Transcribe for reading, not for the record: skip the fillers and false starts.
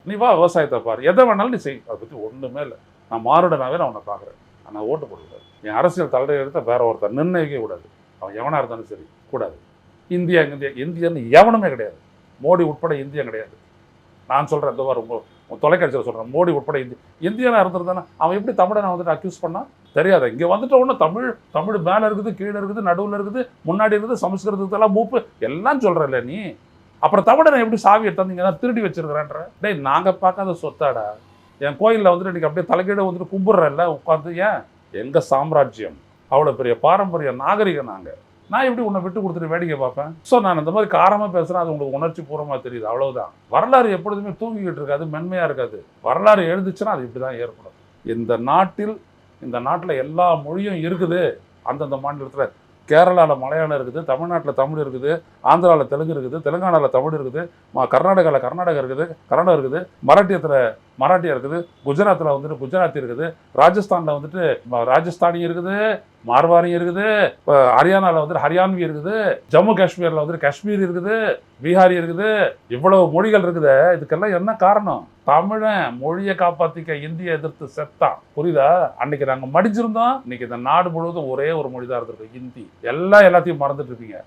நீ வா விவசாயத்தை பாரு, எதை வேணாலும் நீ செய், அதை பற்றி ஒன்றுமே இல்லை. நான் மாறுடனாவே நான் உன்னை பார்க்குறேன், ஆனால் ஓட்டு போடக்கூடாது. என் அரசியல் தலைவர்கிட்ட வேற ஒருத்தர் நிர்ணயிக்க கூடாது. அவன் எவனாக இருந்தாலும் சரி கூடாது. இந்தியா இந்தியன்னு எவனுமே கிடையாது. மோடி உட்பட இந்தியன் கிடையாது. நான் சொல்கிறேன், இந்த வாரம் தொலைக்காட்சியில் சொல்கிறேன், மோடி உட்பட இந்தியனாக இருந்திருந்தானே அவன் எப்படி தமிழனை வந்துட்டு அக்யூஸ் பண்ணால் தெரியாது. இங்கே வந்துட்ட உடனே தமிழ் மேலே இருக்குது, கீழே இருக்குது, நடுவில் இருக்குது, முன்னாடி இருக்குது, சமஸ்கிருதத்தெல்லாம் மூப்பு எல்லாம் சொல்கிறல்ல நீ. அப்புறம் தமிழனை எப்படி சாவி எடுத்தாந்தீங்க தான் திருடி வச்சிருக்கிறேன்ற. டேய், நாங்கள் பார்க்காத சொத்தாடா. என் கோயிலில் வந்துட்டு இன்றைக்கி அப்படியே தலைக்கீழே வந்துட்டு கும்பிட்றல்ல உட்காந்து. ஏன் எங்கள் சாம்ராஜ்யம் அவ்வளோ பெரிய பாரம்பரிய நாகரிகம். நான் எப்படி உன்னை விட்டு கொடுத்துட்டு வேடிக்கை பார்ப்பேன்? ஸோ நான் இந்த மாதிரி காரமாக பேசுகிறேன், அது உங்களுக்கு உணர்ச்சி பூர்வமாக தெரியுது, அவ்வளவுதான். வரலாறு எப்பொழுதுமே தூங்கிக்கிட்டு இருக்காது, மென்மையாக இருக்காது. வரலாறு எழுதுச்சுன்னா அது இப்படி தான் ஏற்படும். இந்த நாட்டில் எல்லா மொழியும் இருக்குது. அந்தந்த மாநிலத்தில் கேரளாவில் மலையாளம் இருக்குது, தமிழ்நாட்டில் தமிழ் இருக்குது, ஆந்திராவில் தெலுங்கு இருக்குது, தெலுங்கானாவில் தமிழ் இருக்குது, கர்நாடகாவில் கர்நாடகா இருக்குது, கன்னடம் இருக்குது, மராட்டியா இருக்குது, குஜராத்தில் வந்துட்டு குஜராத்தி இருக்குது, ராஜஸ்தானில் வந்துட்டு ராஜஸ்தானி இருக்குது, மார்வாரி இருக்குது, ஹரியானாவில் வந்துட்டு ஹரியான்வி இருக்குது, ஜம்மு காஷ்மீரில் வந்துட்டு காஷ்மீர் இருக்குது, பீகாரி இருக்குது. இவ்வளவு மொழிகள் இருக்குது. இதுக்கெல்லாம் என்ன காரணம்? தமிழன் மொழியை காப்பாற்றிக்க இந்தியை எதிர்த்து செத்தான். புரியுதா? அன்னைக்கு நாங்கள் மடிச்சிருந்தோம். இன்னைக்கு இந்த நாடு முழுவதும் ஒரே ஒரு மொழி தான் இருந்திருக்கு, ஹிந்தி. எல்லாத்தையும் மறந்துட்டு இருப்பீங்க.